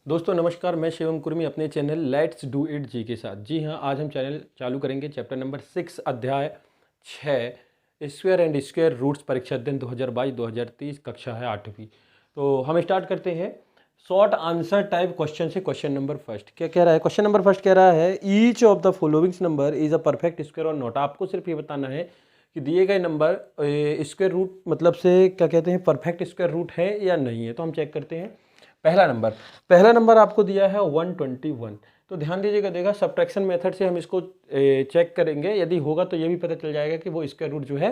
दोस्तों नमस्कार, मैं शिवम कुर्मी अपने चैनल लेट्स डू इट जी के साथ। जी हाँ, आज हम चैनल चालू करेंगे चैप्टर नंबर 6 अध्याय 6 स्क्वायर एंड स्क्वायर रूट्स परीक्षा दिन 2022-2023 कक्षा है 8वीं। तो हम स्टार्ट करते हैं शॉर्ट आंसर टाइप क्वेश्चन से। क्वेश्चन नंबर फर्स्ट क्या कह रहा है? क्वेश्चन नंबर फर्स्ट कह रहा है each of the followings number is a perfect square और नॉट। आपको सिर्फ ये बताना है कि दिए गए नंबर स्क्वायर रूट मतलब से क्या कहते हैं, परफेक्ट स्क्वायर रूट है या नहीं है। तो हम चेक करते हैं। पहला नंबर आपको दिया है 121। तो ध्यान दीजिएगा, देखा सब्ट्रैक्शन मेथड से हम इसको चेक करेंगे। यदि होगा तो ये भी पता चल जाएगा कि वो स्क्वायर रूट जो है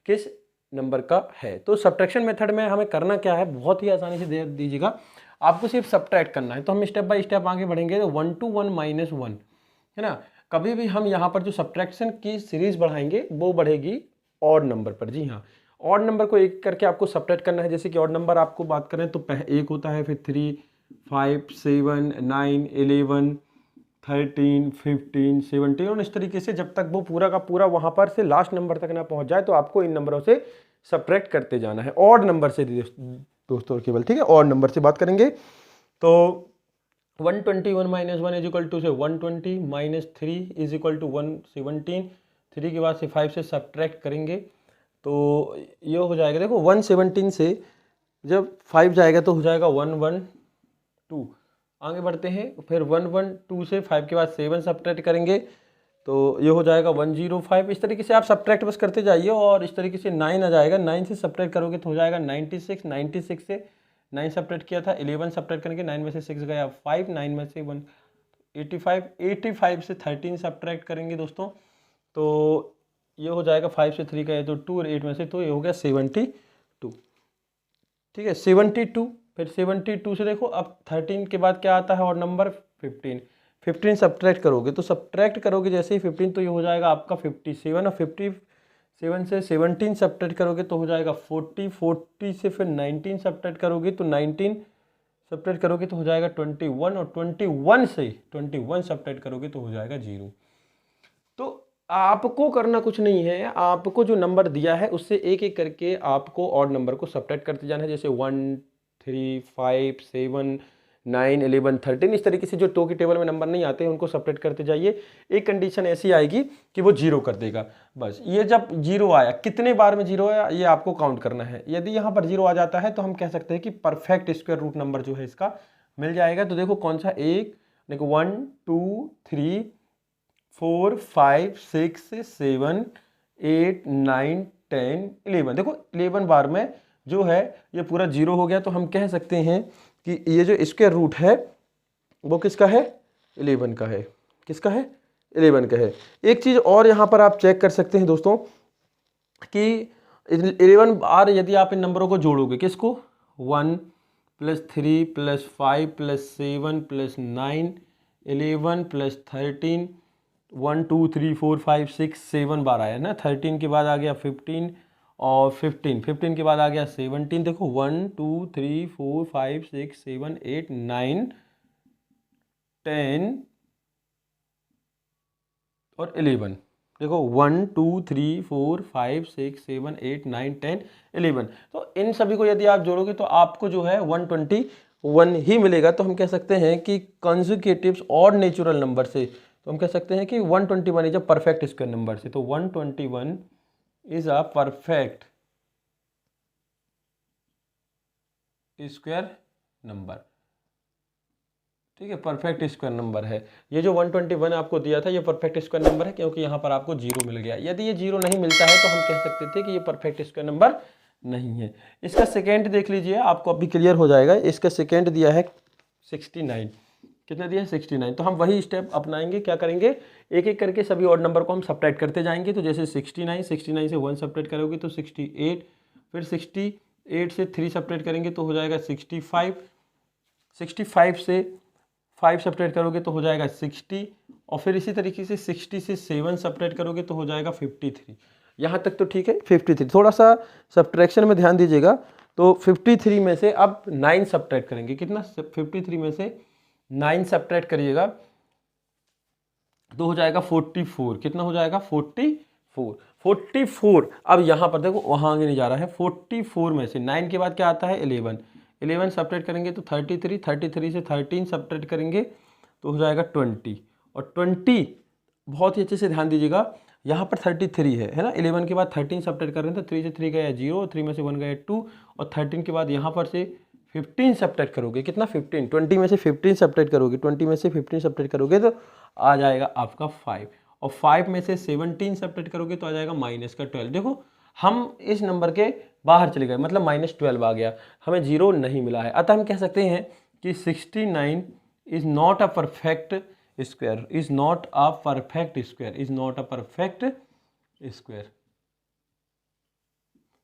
किस नंबर का है। तो सब्ट्रैक्शन मेथड में हमें करना क्या है, बहुत ही आसानी से दे दीजिएगा, आपको सिर्फ सब्ट्रैक्ट करना है। तो हम स्टेप बाय स्टेप आगे बढ़ेंगे। तो 1 to 1 - 1 है ना। कभी भी हम यहाँ पर जो सब्ट्रैक्शन की सीरीज बढ़ाएंगे वो बढ़ेगी ऑड नंबर पर। जी हाँ, ऑड नंबर को एक करके आपको सब्ट्रैक्ट करना है। जैसे कि ऑड नंबर आपको बात करें तो एक होता है, फिर 3, 5, 7, 9, 11, 13, 15, 17 और इस तरीके से जब तक वो पूरा का पूरा वहां पर से लास्ट नंबर तक ना पहुंच जाए तो आपको इन नंबरों से सब्ट्रैक्ट करते जाना है। ऑड नंबर से दोस्तों केवल, ठीक है, ऑड नंबर से बात करेंगे। तो 121 - 1 इज इक्वल टू से 120 - 3 इज इक्वल टू 117। 3 के बाद से 5 से सब्ट्रैक्ट करेंगे तो ये हो जाएगा, देखो 117 से जब 5 जाएगा तो हो जाएगा 112। आगे बढ़ते हैं, फिर 112 से 5 के बाद 7 सब्ट्रैक्ट करेंगे तो ये हो जाएगा 105। इस तरीके से आप सब्ट्रैक्ट बस करते जाइए और इस तरीके से 9 आ जाएगा। 9 से सब्ट्रैक्ट करोगे तो हो जाएगा 96। 96 से 9 सब्ट्रैक्ट किया था, 11 सब्ट्रैक्ट करेंगे, 9 में से 6 गया 5, 9 में से 1 85। 85 से 13 सब्ट्रैक्ट करेंगे दोस्तों तो ये हो जाएगा 5 से 3 गए तो 2 और 8 में से, तो ये हो गया 72। ठीक है, 72। फिर 72 से देखो अब 13 के बाद क्या आता है और नंबर 15। 15 सब्ट्रैक्ट करोगे तो सब्ट्रैक्ट करोगे जैसे ही 15 तो ये हो जाएगा आपका 57। और 57 से 17 सब्ट्रैक्ट करोगे तो हो जाएगा 40। 40 से फिर 19 सब्ट्रैक्ट करोगे तो 19 सब्ट्रैक्ट करोगे तो हो जाएगा 21। और 21 से 21 सब्ट्रैक्ट करोगे तो हो जाएगा 0। तो आपको करना कुछ नहीं है, आपको जो नंबर दिया है उससे एक एक करके आपको ऑड नंबर को सब्ट्रैक्ट करते जाना है। जैसे 1, 3, 5, 7, 9, 11, 13 इस तरीके से जो टो की टेबल में नंबर नहीं आते हैं उनको सब्ट्रैक्ट करते जाइए। एक कंडीशन ऐसी आएगी कि वो 0 कर देगा। बस ये जब 0 आया, कितने बार में 0 आया ये आपको काउंट करना है। यदि यहाँ पर 0 आ जाता है तो हम कह सकते हैं कि परफेक्ट स्क्वायर रूट नंबर जो है इसका मिल जाएगा। तो देखो कौन सा, एक देखो 1, 2, 3, 4, 5, 6, 7, 8, 9, 10, 11। देखो 11 बार में जो है ये पूरा 0 हो गया। तो हम कह सकते हैं कि ये जो स्क्वायर रूट है वो किसका है, 11 का है। किसका है, 11 का है। एक चीज और यहाँ पर आप चेक कर सकते हैं दोस्तों कि 11 बार यदि आप इन नंबरों को जोड़ोगे, किसको, 1 + 3 + 5 + 7 + 9, 11 + 13, 1, 2, 3, 4, 5, 6, 7 बार आया ना। 13 के बाद आ गया 15 और 15 के बाद आ गया 17। देखो 1, 2, 3, 4, 5, 6, 7, 8, 9, 10 और 11। देखो 1, 2, 3, 4, 5, 6, 7, 8, 9, 10, 11। तो इन सभी को यदि आप जोड़ोगे तो आपको जो है 121 ही मिलेगा। तो हम कह सकते हैं कि कंसेक्यूटिव्स और नेचुरल नंबर से, तो हम कह सकते हैं कि 121 is a perfect square number से। तो 121 is a perfect square number. ठीक है, परफेक्ट स्क्वायर नंबर है। ये जो 121 आपको दिया था ये परफेक्ट स्क्वायर नंबर है क्योंकि यहाँ पर आपको 0 मिल गया। यदि ये 0 नहीं मिलता है तो हम कह सकते थे कि ये परफेक्ट स्क्वायर नंबर नहीं है। इसका सेकेंड देख लीजिए, आपको अभी क्लियर हो जाएगा। इसका सेकेंड दिया है 69। कितना दिया है, 69। तो हम वही स्टेप अपनाएंगे। क्या करेंगे, एक एक करके सभी ऑड नंबर को हम सब्ट्रैक्ट करते जाएंगे। तो जैसे 69 से 1 सब्ट्रैक्ट करोगे तो 68। फिर 68 से 3 सब्ट्रैक्ट करेंगे तो हो जाएगा 65। 65 से 5 सब्ट्रैक्ट करोगे तो हो जाएगा 60। और फिर इसी तरीके से 60 से 7 सब्ट्रैक्ट करोगे तो हो जाएगा 53। यहाँ तक तो ठीक है। 53, थोड़ा सा सब्ट्रैक्शन में ध्यान दीजिएगा। तो 53 में से अब 9 सब्ट्रैक्ट करेंगे। कितना, 53 में से 9 सब्ट्रैक्ट करिएगा तो हो जाएगा 44। कितना हो जाएगा, 44। 44 अब यहाँ पर देखो वहाँ आगे नहीं जा रहा है। 44 में से 9 के बाद क्या आता है, 11। 11 सब्ट्रैक्ट करेंगे तो 33, 33 से 13 सब्ट्रैक्ट करेंगे तो हो जाएगा 20, और 20 बहुत ही अच्छे से ध्यान दीजिएगा, यहाँ पर 33 है ना। 11 के बाद 13 सब्ट्रैक्ट कर रहे हैं तो 3 से 3 गया 0, 3 में से 1 गया 2, और 13 के बाद यहाँ पर से 15 सब्ट्रैक्ट करोगे, कितना 15, 20 में से 15 सब्ट्रैक्ट करोगे, 20 में से 15 सब्ट्रैक्ट करोगे तो आ जाएगा आपका 5, और 5 में से 17 सब्ट्रैक्ट करोगे तो आ जाएगा माइनस का 12। देखो हम इस नंबर के बाहर चले गए, मतलब -12 आ गया, हमें 0 नहीं मिला है। अतः हम कह सकते हैं कि 69 is not a perfect square, is not a perfect square, is not a perfect square.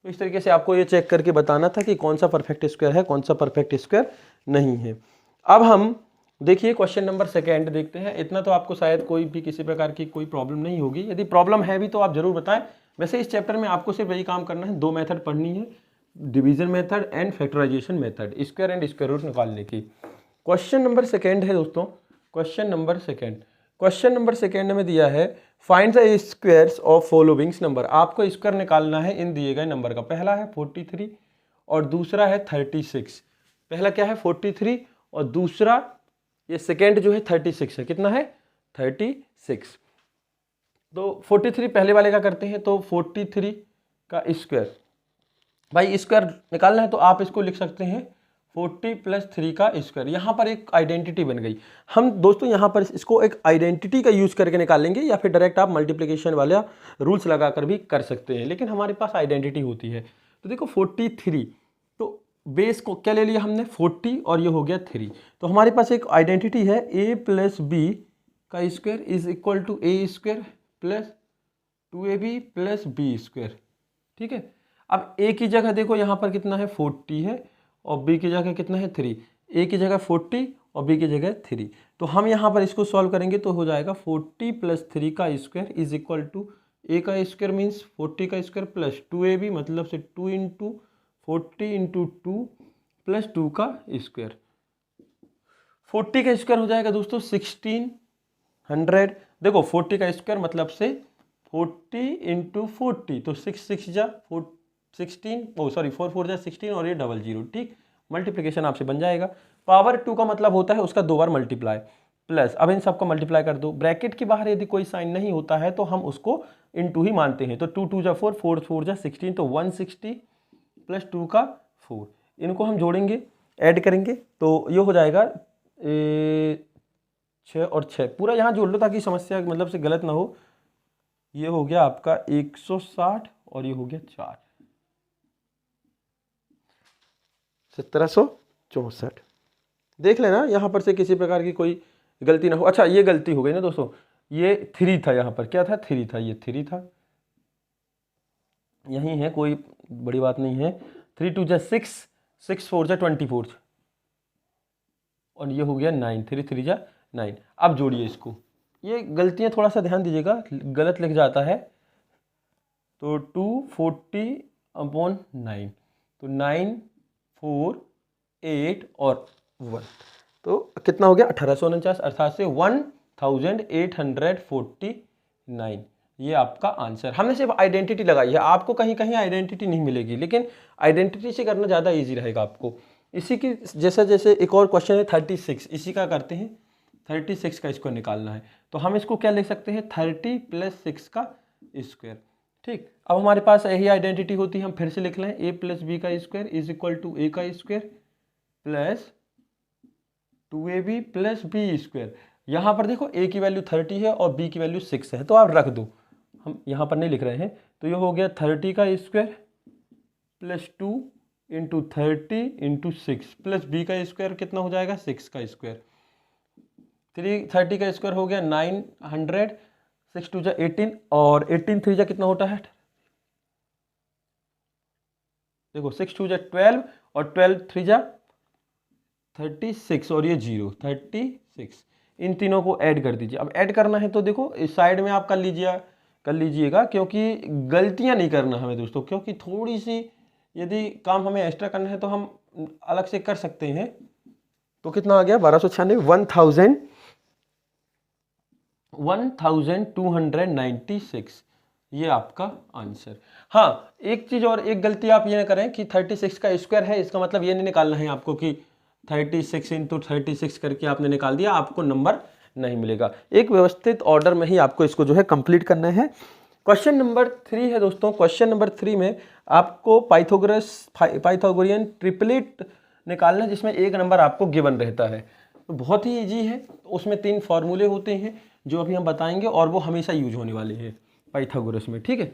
तो इस तरीके से आपको ये चेक करके बताना था कि कौन सा परफेक्ट स्क्वायर है, कौन सा परफेक्ट स्क्वायर नहीं है। अब हम देखिए क्वेश्चन नंबर 2 देखते हैं। इतना तो आपको शायद कोई भी किसी प्रकार की कोई प्रॉब्लम नहीं होगी, यदि प्रॉब्लम है भी तो आप जरूर बताएं। वैसे इस चैप्टर में आपको सिर्फ यही काम करना है, 2 मेथड पढ़नी है, division method and factorization method, square and square root निकालने की। क्वेश्चन नंबर 2 है दोस्तों, क्वेश्चन नंबर 2। क्वेश्चन नंबर 2 में दिया है find the squares of followings number. आपको स्क्वायर निकालना है इन दिए गए नंबर का। पहला है 43 और दूसरा है 36। पहला क्या है 43 और दूसरा ये सेकेंड जो है 36 है। कितना है 36। तो 43 पहले वाले का करते हैं, तो 43 का स्क्वायर, भाई स्क्वायर निकालना है तो आप इसको लिख सकते हैं 40 + 3 का स्क्वायर। यहाँ पर एक आइडेंटिटी बन गई। हम दोस्तों यहाँ पर इसको एक आइडेंटिटी का यूज करके निकालेंगे, या फिर डायरेक्ट आप मल्टीप्लिकेशन वाला रूल्स लगाकर भी कर सकते हैं, लेकिन हमारे पास आइडेंटिटी होती है। तो देखो 43, तो बेस को क्या ले लिया हमने 40 और ये हो गया 3, तो हमारे पास एक आइडेंटिटी है a + b का square is equal to a² + 2ab + b²। ठीक है, अब a की जगह देखो यहाँ पर कितना है 40 है, और b की जगह कितना है 3। a की जगह 40 और b की जगह 3, तो हम यहाँ पर इसको सॉल्व करेंगे तो हो जाएगा 40 + 3 का square is equal to a का स्क्वायर मीन्स 40 का स्क्वायर प्लस 2ab मतलब से 2 × 40 × 2 + 2 का स्क्वायर। 40 का स्क्वायर हो जाएगा दोस्तों 1600। देखो 40 का स्क्वायर मतलब से 40 × 40, तो 6 6 जा 16, ओ सॉरी 4 4 जा 16 और ये 00। ठीक, मल्टीप्लिकेशन आपसे बन जाएगा। पावर 2 का मतलब होता है उसका 2 बार मल्टीप्लाई, प्लस अब इन सबको मल्टीप्लाई कर दो। ब्रैकेट के बाहर यदि कोई साइन नहीं होता है तो हम उसको इनटू ही मानते हैं। तो 2 2 जा 4, 4 4 जा 16, तो 160 + 2 का 4। इनको हम जोड़ेंगे, ऐड करेंगे तो ये हो जाएगा 6 और 6, पूरा यहाँ जोड़ लो ताकि समस्या मतलब से गलत ना हो। ये हो गया आपका 160 और ये हो गया 4, 1764। देख लेना यहाँ पर से किसी प्रकार की कोई गलती ना हो। अच्छा ये गलती हो गई ना दोस्तों, ये 3 था, यहाँ पर क्या था 3 था, ये 3 था, यही है, कोई बड़ी बात नहीं है। 3 2 जा 6, 6 4 जा 24 और ये हो गया 9, 3 3 जा 9। अब जोड़िए इसको, ये गलतियाँ थोड़ा सा ध्यान दीजिएगा, गलत लिख जाता है। तो 240/9, तो 9 4 8 और 1, तो कितना हो गया 1849, अर्थात से 1849। ये आपका आंसर। हमने सिर्फ आइडेंटिटी लगाई है, आपको कहीं कहीं आइडेंटिटी नहीं मिलेगी, लेकिन आइडेंटिटी से करना ज़्यादा इजी रहेगा आपको। इसी की जैसे एक और क्वेश्चन है 36, इसी का करते हैं। 36 का स्क्वायर निकालना है, तो हम इसको क्या लिख सकते हैं 30 + 6 का स्क्वायर। ठीक, अब हमारे पास यही आइडेंटिटी होती है, हम फिर से लिख लें a + b का square is equal to a का स्क्वायर प्लस 2ab + b²। यहाँ पर देखो a की वैल्यू 30 है और b की वैल्यू 6 है, तो आप रख दो, हम यहाँ पर नहीं लिख रहे हैं। तो ये हो गया 30 का स्क्वायर प्लस 2 × 30 × 6 प्लस b का स्क्वायर कितना हो जाएगा 6 का स्क्वायर। 30 का स्क्वायर हो गया 900, 6 2 जा 18 और 18 3 जा कितना होता है, देखो 6 2 जा 12 और 12 3 जा 36 और ये 0 36। इन तीनों को ऐड कर दीजिए। अब ऐड करना है तो देखो इस साइड में आप कर लीजिएगा, क्योंकि गलतियां नहीं करना हमें दोस्तों, क्योंकि थोड़ी सी यदि काम हमें एक्स्ट्रा करना है तो हम अलग से कर सकते हैं। तो कितना आ गया 1296, 1296 ये आपका आंसर। हाँ, एक चीज़ और, एक गलती आप ये ना करें कि 36 का स्क्वायर है, इसका मतलब ये नहीं निकालना है आपको कि 36 इंटू 36 करके आपने निकाल दिया, आपको नंबर नहीं मिलेगा। एक व्यवस्थित ऑर्डर में ही आपको इसको जो है कंप्लीट करना है। क्वेश्चन नंबर 3 है दोस्तों। क्वेश्चन नंबर 3 में आपको पाइथागोरियन ट्रिपलेट निकालना है, जिसमें एक नंबर आपको गिवन रहता है। तो बहुत ही इजी है, उसमें 3 फॉर्मूले होते हैं जो अभी हम बताएंगे, और वो हमेशा यूज होने वाले हैं पाइथागोरस में, ठीक है।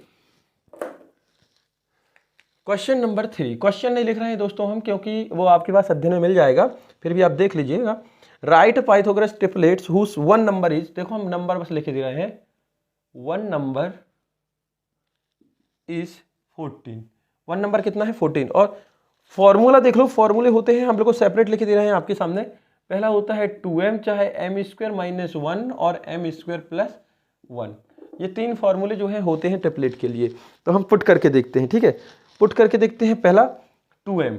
क्वेश्चन नंबर 3, क्वेश्चन नहीं लिख रहे हैं दोस्तों हम, क्योंकि वो आपके पास अध्ययन में मिल जाएगा, फिर भी आप देख लीजिएगा। Right Pythagoras triplets whose one number is, देखो हम नंबर बस लिख दे रहे हैं, one number is 14। One number कितना है? 14। और फॉर्मूला देख लो, फॉर्मूले होते हैं, हम लोग को सेपरेट लिख दे रहे हैं आपके सामने। पहला होता है 2m चाहे m स्क्वायर माइनस 1 और m स्क्वायर प्लस 1। ये 3 फॉर्मूले जो है होते हैं ट्रिपलेट के लिए। तो हम पुट करके देखते हैं, ठीक है। पुट करके देखते हैं। पहला 2m,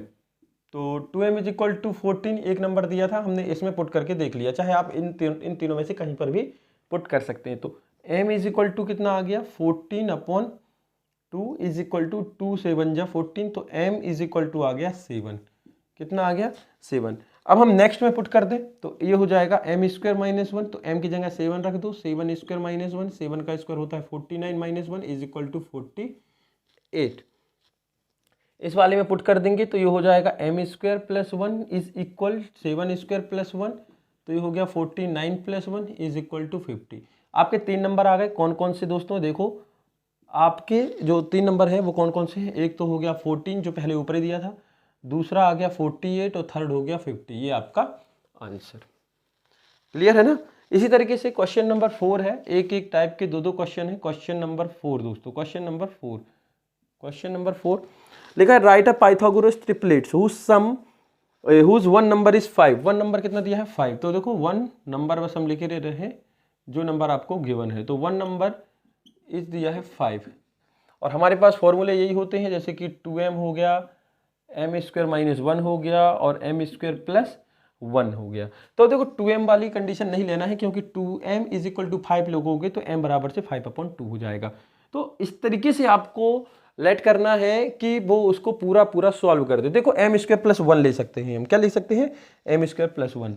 तो 2m इज इक्वल टू 14 एक नंबर दिया था, हमने इसमें पुट करके देख लिया। चाहे आप इन तीनों में से कहीं पर भी पुट कर सकते हैं। तो m इज इक्वल टू कितना आ गया? 14 अपॉन 2 इज इक्वल टू 2 से 1 जा 14, तो m इज इक्वल टू आ गया 7। कितना आ गया? 7। अब हम नेक्स्ट में पुट कर दें तो ये हो जाएगा m स्क्वायर माइनस 1, तो m की जगह 7 रख दो। 7 स्क्वायर माइनस 1, 7 का स्क्वायर होता है 49 माइनस 1 इज इक्वल टू 48। इस वाले में पुट कर देंगे तो ये हो जाएगा m square plus 1 is equal 7 square plus 1, तो ये हो गया 49 प्लस 1 इज इक्वल टू 50। आपके 3 नंबर आ गए। कौन कौन से दोस्तों? देखो आपके जो 3 नंबर हैं वो कौन कौन से हैं? एक तो हो गया 14 जो पहले ऊपर ही दिया था, दूसरा आ गया 48 और थर्ड हो गया 50। ये आपका आंसर। क्लियर है ना? इसी तरीके से क्वेश्चन नंबर 4 है, एक एक टाइप के 2-2 क्वेश्चन है। क्वेश्चन नंबर 4 दोस्तों, क्वेश्चन नंबर 4 लिखा है right uh Pythagoras triplets whose one number is 5। One number कितना दिया है? 5। तो देखो वन नंबर बस हम लिखे रहे हैं जो नंबर आपको गिवन है, तो वन नंबर इज दिया है 5। और हमारे पास फॉर्मूले यही होते हैं, जैसे कि 2m हो गया, m स्क्वायर माइनस 1 हो गया और m स्क्वायर प्लस 1 हो गया। तो देखो 2m वाली कंडीशन नहीं लेना है, क्योंकि 2m इज इक्वल टू 5 लोगोगे तो m बराबर से 5/2 हो जाएगा। तो इस तरीके से आपको लेट करना है कि वो उसको पूरा पूरा सॉल्व कर दे। देखो m स्क्वायर प्लस 1 ले सकते हैं हम। क्या ले सकते हैं? m स्क्वायर प्लस 1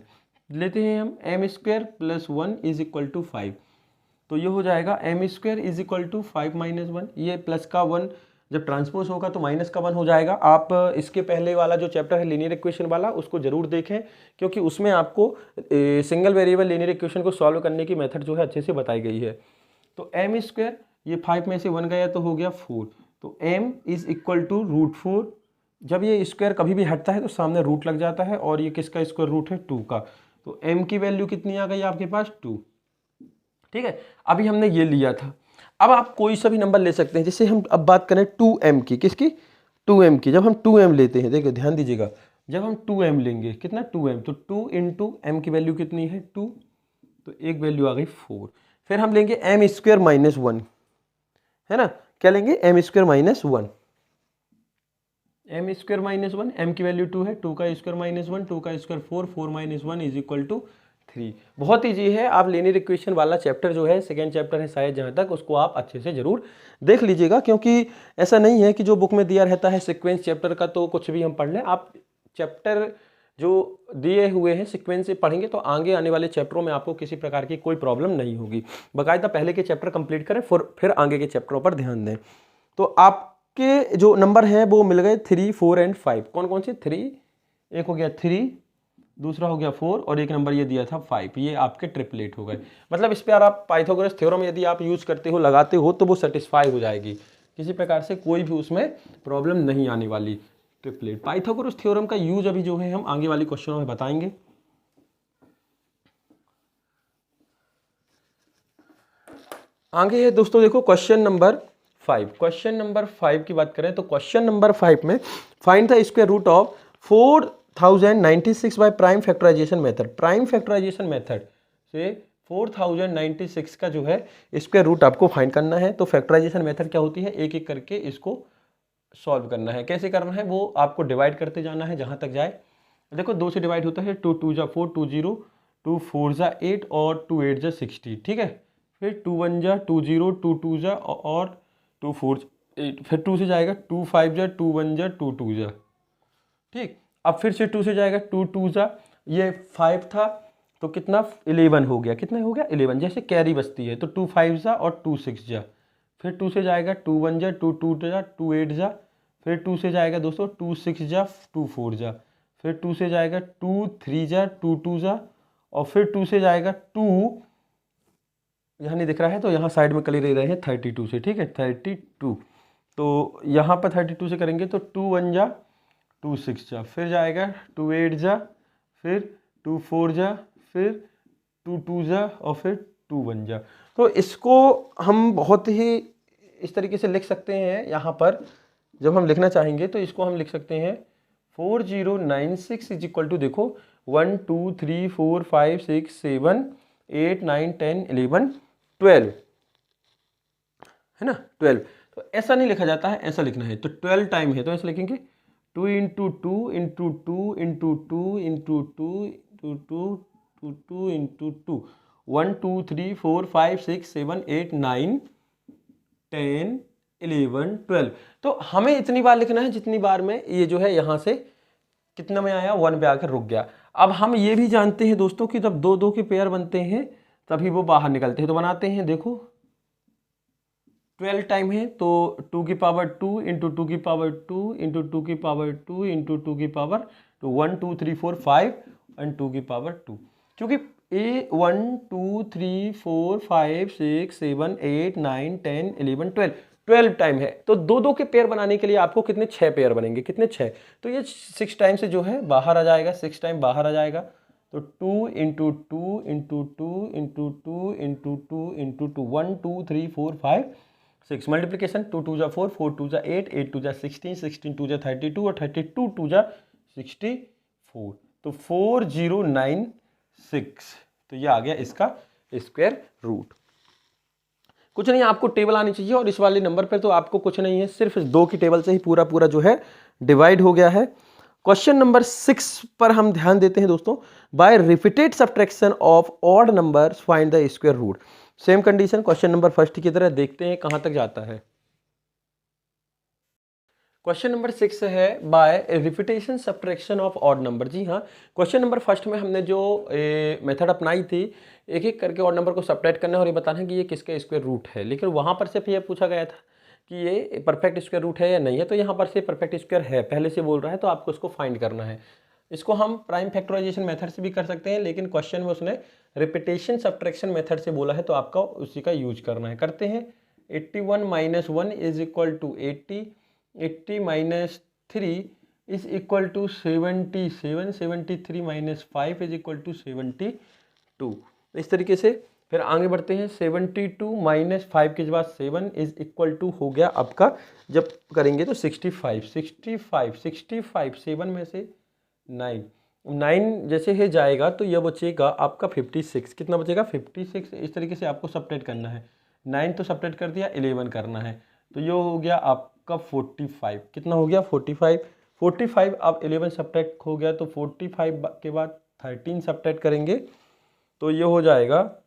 लेते हैं हम। m square plus 1 is equal to 5, तो ये हो जाएगा m square is equal to 5 minus 1। ये प्लस का 1 जब ट्रांसपोज होगा तो माइनस का 1 हो जाएगा। आप इसके पहले वाला जो चैप्टर है लीनियर इक्वेशन वाला, उसको जरूर देखें, क्योंकि उसमें आपको सिंगल वेरिएबल लीनियर इक्वेशन को सॉल्व करने की मेथड जो है अच्छे से बताई गई है। तो m स्क्वायर, ये 5 में से 1 गया तो हो गया 4, तो m इज इक्वल टू √4। जब ये स्क्वायर कभी भी हटता है तो सामने रूट लग जाता है, और ये किसका स्क्वायर रूट है? 2 का। तो m की वैल्यू कितनी आ गई आपके पास? 2। ठीक है, अभी हमने ये लिया था। अब आप कोई सा भी नंबर ले सकते हैं। जैसे हम अब बात करें 2m की, किसकी? 2m की। जब हम 2m लेते हैं, देखिए ध्यान दीजिएगा, जब हम 2m लेंगे, कितना? 2m, तो 2 इंटू m की वैल्यू कितनी है? 2, तो एक वैल्यू आ गई 4। फिर हम लेंगे m स्क्वायर माइनस 1, है ना? क्या लेंगे? m square minus 1। m square minus 1, m की वैल्यू 2 है, 2 का स्क्वायर माइनस 1, 2 का square 4, 4 minus 1 is equal to 3। बहुत ईजी है। आप लीनियर इक्वेशन वाला चैप्टर जो है, सेकेंड चैप्टर है शायद जहाँ तक, उसको आप अच्छे से जरूर देख लीजिएगा, क्योंकि ऐसा नहीं है कि जो बुक में दिया रहता है सीक्वेंस चैप्टर का तो कुछ भी हम पढ़ लें। आप चैप्टर जो दिए हुए हैं सीक्वेंस से पढ़ेंगे तो आगे आने वाले चैप्टरों में आपको किसी प्रकार की कोई प्रॉब्लम नहीं होगी। बाकायदा पहले के चैप्टर कंप्लीट करें, फिर आगे के चैप्टरों पर ध्यान दें। तो आपके जो नंबर हैं वो मिल गए 3, 4 एंड 5। कौन कौन से? 3, एक हो गया 3, दूसरा हो गया 4 और एक नंबर ये दिया था 5। ये आपके ट्रिपलेट हो गए। मतलब इस पर आप पाइथागोरस थ्योरम यदि आप यूज करते हो, लगाते हो, तो वो सेटिस्फाई हो जाएगी। किसी प्रकार से कोई भी उसमें प्रॉब्लम नहीं आने वाली। ट्रिपलेट पाइथागोरस थ्योरम का यूज अभी जो है हम आगे वाले क्वेश्चनों में बताएंगे। आगे है दोस्तों, देखो क्वेश्चन नंबर 5। क्वेश्चन नंबर 5 की बात करें तो क्वेश्चन नंबर 5 में find the square root of 4096 by prime factorization method. Prime factorization method से 4096 का जो है स्क्वायर रूट आपको फाइंड करना है। तो फैक्टराइजेशन मेथड क्या होती है? एक एक करके इसको सॉल्व करना है। कैसे करना है वो आपको डिवाइड करते जाना है जहां तक जाए। देखो 2 से डिवाइड होता है, 2 2 जा 4, 2 0, 2 4 जा 8 और 2 8 जा 60। ठीक है, फिर 2 1 जा 2 0, 2 2 जा और 2 4 8, फिर 2 से जाएगा 2 5 जा, 2 1 जा, 2 2 जा, ठीक। अब फिर से 2 से जाएगा 2 2 जा, ये 5 था तो कितना 11 हो गया, कितना हो गया 11, जैसे कैरी बचती है तो 2 5 जा और 2 6 जा, फिर 2 से जाएगा 2 1 जा, 2 2 जा, 2 8 जा, फिर 2 से जाएगा दोस्तों 2 6 जा, 2 4 जा, फिर 2 से जाएगा 2 3 जा, 2 2 जा, और फिर 2 से जाएगा 2, यहाँ नहीं दिख रहा है तो यहाँ साइड में कर ले रहे हैं 32 से, ठीक है 32, तो यहाँ पर 32 से करेंगे तो 2 1 जा, 2 6 जा, फिर जाएगा 2 8 जा, फिर 2 4 जा, फिर 2 2 जा, और फिर 2 1 जा। तो इसको हम बहुत ही इस तरीके से लिख सकते हैं, यहाँ पर जब हम लिखना चाहेंगे तो इसको हम लिख सकते हैं 4096 इज इक्वल टू, देखो 1 2 3 4 5 6 7 8 9 10 11 12, है ना 12। तो ऐसा नहीं लिखा जाता है, ऐसा लिखना है, तो 12 टाइम है तो ऐसा लिखेंगे 2 into 2 into 2 into 2 into 2 into 2 2 into 2, 1 2 3 4 5 6 7 8 9 10 11 12। तो हमें इतनी बार लिखना है जितनी बार में ये जो है यहाँ से कितना में आया 1 पे आकर रुक गया। अब हम ये भी जानते हैं दोस्तों कि जब 2 2 के पेयर बनते हैं तभी वो बाहर निकलते हैं, तो बनाते हैं, देखो 12 टाइम है तो 2 की पावर 2 इंटू 2 की पावर 2 इंटू 2 की पावर 2 इंटू 2 की पावर 2, 1 2 3 4 5 एंड 2 की पावर 2, क्योंकि ए 1 2 3 4 5 6 7 8 9 10 11 12 टाइम है, तो 2 2 के पेयर बनाने के लिए आपको कितने 6 पेयर बनेंगे, कितने 6, तो ये 6 टाइम से जो है बाहर आ जाएगा, 6 टाइम बाहर आ जाएगा, तो 2 into 2 into 2 into 2 into 2 into 2, 1 2 3 4 5 6, multiplication 2 2 जा 4 4 2 जा 8 8 2 जा 16 16 2 जा 32 और 32 2 जा 64, तो 4096, तो ये आ गया इसका स्क्वायर रूट। कुछ नहीं, आपको टेबल आनी चाहिए, और इस वाले नंबर पर तो आपको कुछ नहीं है, सिर्फ 2 की टेबल से ही पूरा पूरा जो है डिवाइड हो गया है। क्वेश्चन नंबर 6 पर हम ध्यान देते हैं दोस्तों, by repeated subtraction of odd numbers find the square root. Same condition question number first की तरह, देखते हैं कहां तक जाता है। क्वेश्चन नंबर 6 है by repetition subtraction of odd number. जी हाँ, क्वेश्चन नंबर फर्स्ट में हमने जो मेथड अपनाई थी, एक एक करके ऑड नंबर को सब्ट्रैक्ट करना है और ये बताना है कि ये किसका स्क्वायर रूट है, लेकिन वहां पर सिर्फ ये पूछा गया था कि ये परफेक्ट स्क्वायर रूट है या नहीं है, तो यहाँ पर से परफेक्ट स्क्वायर है पहले से बोल रहा है, तो आपको इसको फाइंड करना है। इसको हम प्राइम फैक्टराइजेशन मेथड से भी कर सकते हैं, लेकिन क्वेश्चन में उसने रिपीटेशन सब्ट्रैक्शन मेथड से बोला है तो आपका उसी का यूज करना है। करते हैं, 81 minus 1 is equal to 80, 80 minus 3 is equal to 77, 73 minus 5 is equal to 72। इस तरीके से फिर आगे बढ़ते हैं, 72 माइनस 5 के बाद 7 इज इक्वल टू हो गया आपका, जब करेंगे तो 65, 65 65 7 में से 9 जैसे है जाएगा तो यह बचेगा आपका 56, कितना बचेगा 56। इस तरीके से आपको सब्ट्रैक्ट करना है, 9 तो सब्ट्रैक्ट कर दिया, 11 करना है, तो ये हो गया आपका 45, कितना हो गया 45, 45 अब 11 सब्ट्रैक्ट हो गया तो 45 के बाद 13 सब्ट्रैक्ट करेंगे तो ये हो जाएगा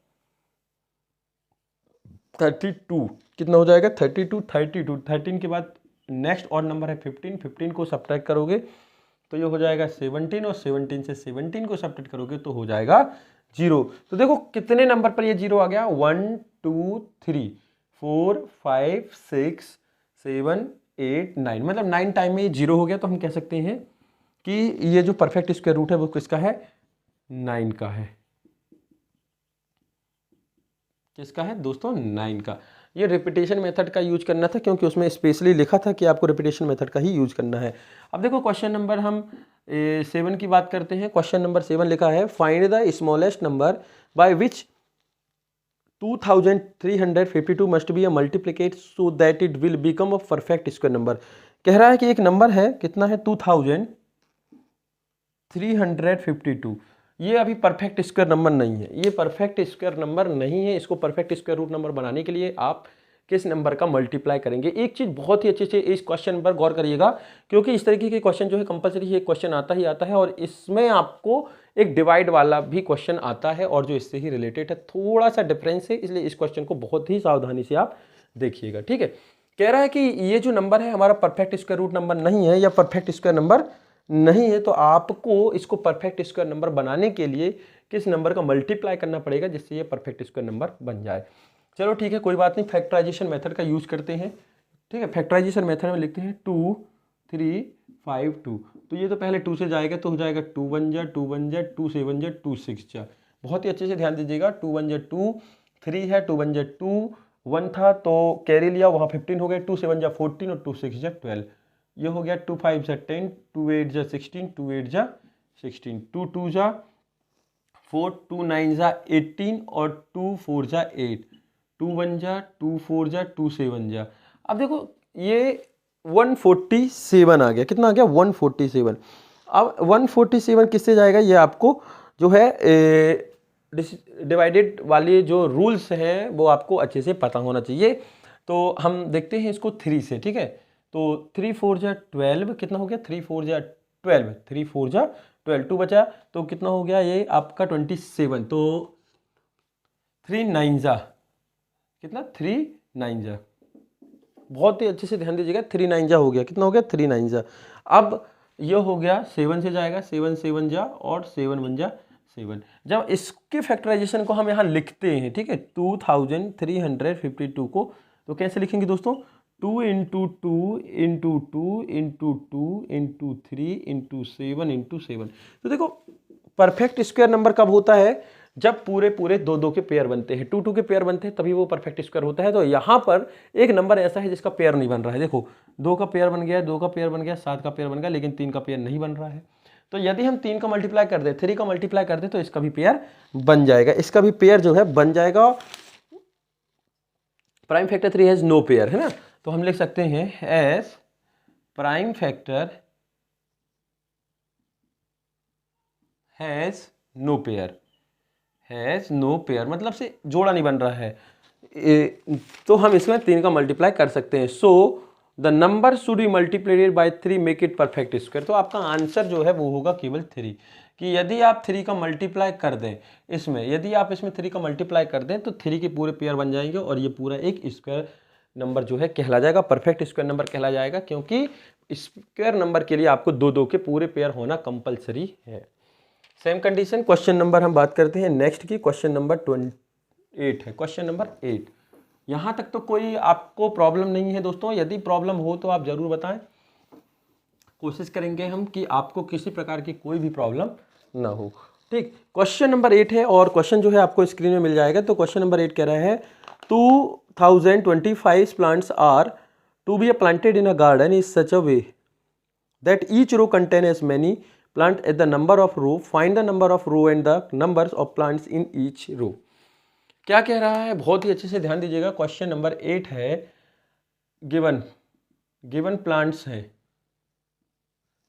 32, कितना हो जाएगा 32, 13 के बाद नेक्स्ट और नंबर है 15, 15 को सब्ट्रैक्ट करोगे तो ये हो जाएगा 17, और 17 से 17 को सब्ट्रैक्ट करोगे तो हो जाएगा 0। तो देखो कितने नंबर पर ये 0 आ गया, 1 2 3 4 5 6 7 8 9, मतलब 9 टाइम में ये 0 हो गया, तो हम कह सकते हैं कि ये जो परफेक्ट स्क्वायर रूट है वो किसका है, 9 का है। किसका है दोस्तों, 9 का। ये रिपीटेशन मेथड का यूज करना था क्योंकि उसमें स्पेशली लिखा था कि आपको रिपीटेशन मेथड का ही यूज करना है। अब देखो क्वेश्चन नंबर हम 7 की बात करते हैं। क्वेश्चन नंबर 7 लिखा है, find the smallest number by which 2352 must be a multiplicate so that it will become a perfect square number. कह रहा है कि एक नंबर है, कितना है 2352, ये अभी परफेक्ट स्क्वायर नंबर नहीं है, ये परफेक्ट स्क्वायर नंबर नहीं है। इसको परफेक्ट स्क्वायर रूट नंबर बनाने के लिए आप किस नंबर का मल्टीप्लाई करेंगे। एक चीज़ बहुत ही अच्छे से इस क्वेश्चन पर गौर करिएगा, क्योंकि इस तरीके के क्वेश्चन जो है कंपलसरी एक क्वेश्चन आता ही आता है, और इसमें आपको एक डिवाइड वाला भी क्वेश्चन आता है और जो इससे ही रिलेटेड है, थोड़ा सा डिफरेंस है, इसलिए इस क्वेश्चन को बहुत ही सावधानी से आप देखिएगा, ठीक है। कह रहा है कि ये जो नंबर है हमारा परफेक्ट स्क्वायर रूट नंबर नहीं है या परफेक्ट स्क्वायर नंबर नहीं है, तो आपको इसको परफेक्ट स्क्वायर नंबर बनाने के लिए किस नंबर का मल्टीप्लाई करना पड़ेगा जिससे ये परफेक्ट स्क्वायर नंबर बन जाए। चलो ठीक है, कोई बात नहीं, फैक्टराइजेशन मेथड का यूज़ करते हैं। ठीक है, फैक्टराइजेशन मेथड में लिखते हैं 2 3 5 2। तो ये तो पहले 2 से जाएगा तो हो जाएगा 2 1 जा 2 1 जा 2 7 जा 2 6 जा। बहुत ही अच्छे से ध्यान दीजिएगा, 2 1 जा 2, 3 है, 2 1 जा 2, 1 था तो कैरी लिया, वहाँ 15 हो गए, 2 7 जा 14 और 2 6 जा 12। ये हो गया 2 5 जा 10, 2 8 जा 16, 2 8 जा 16, 2 2 जा 4, 2 9 जा 18 और 2 4 जा 8, 2 1 जा 2 4 जा 2 7 जा। अब देखो ये 147 आ गया, कितना आ गया 147। अब 147 किससे जाएगा, ये आपको जो है डिवाइडेड वाले जो रूल्स हैं वो आपको अच्छे से पता होना चाहिए। तो हम देखते हैं इसको 3 से। ठीक है, तो 3 4 जा 12, कितना हो गया 3 4 जा 12, 3 4 जा 12, 2 बचा तो कितना हो गया ये आपका 27। तो 3 9 जा कितना 3 9 जा, बहुत ही अच्छे से ध्यान दीजिएगा, 3 9 जा हो गया, कितना हो गया 3 9 जा। अब ये हो गया 7 से जाएगा, 7 7 जा और 7 1 जा 7। जब इसके फैक्टराइजेशन को हम यहाँ लिखते हैं, ठीक है, 2352 को तो कैसे लिखेंगे दोस्तों, 2 into 2 into 2 into 2 into 3 into 7 into 7। तो देखो परफेक्ट स्क्वायर नंबर कब होता है, जब पूरे पूरे 2 2 के पेयर बनते हैं, 2 2 के पेयर बनते हैं तभी वो परफेक्ट स्क्वायर होता है। तो यहाँ पर एक नंबर ऐसा है जिसका पेयर नहीं बन रहा है। देखो 2 का पेयर बन गया, 2 का पेयर बन गया, 7 का पेयर बन गया, लेकिन 3 का पेयर नहीं बन रहा है। तो यदि हम 3 का मल्टीप्लाई कर दें, 3 का मल्टीप्लाई कर दें तो इसका भी पेयर बन जाएगा, इसका भी पेयर जो है बन जाएगा। Prime factor 3 has no pair, है ना, तो हम लिख सकते हैं as prime factor has no pair, has no pair मतलब से जोड़ा नहीं बन रहा है। तो हम इसमें 3 का मल्टीप्लाई कर सकते हैं। So the number should be multiplied by 3 make it perfect square. तो आपका आंसर जो है वो होगा केवल 3, कि यदि आप 3 का मल्टीप्लाई कर दें इसमें, यदि आप इसमें 3 का मल्टीप्लाई कर दें तो 3 के पूरे पेयर बन जाएंगे और ये पूरा एक स्क्वायर नंबर जो है कहला जाएगा, परफेक्ट स्क्वायर नंबर कहला जाएगा, क्योंकि स्क्वायर नंबर के लिए आपको 2 2 के पूरे पेयर होना कंपलसरी है। सेम कंडीशन क्वेश्चन नंबर हम बात करते हैं नेक्स्ट की, क्वेश्चन नंबर 8 है, क्वेश्चन नंबर 8। यहाँ तक तो कोई आपको प्रॉब्लम नहीं है दोस्तों, यदि प्रॉब्लम हो तो आप ज़रूर बताएं, कोशिश करेंगे हम कि आपको किसी प्रकार की कोई भी प्रॉब्लम ना हो। ठीक, क्वेश्चन नंबर 8 है और क्वेश्चन जो है आपको स्क्रीन में मिल जाएगा। तो क्वेश्चन नंबर 8 कह रहा है 2025 plants are to be planted in a garden is such a way that each row contain as many plant at the number of row, find the number of row and the numbers of plants in each row। क्या कह रहा है, बहुत ही अच्छे से ध्यान दीजिएगा। Question number 8 है, गिवन प्लांट्स हैं,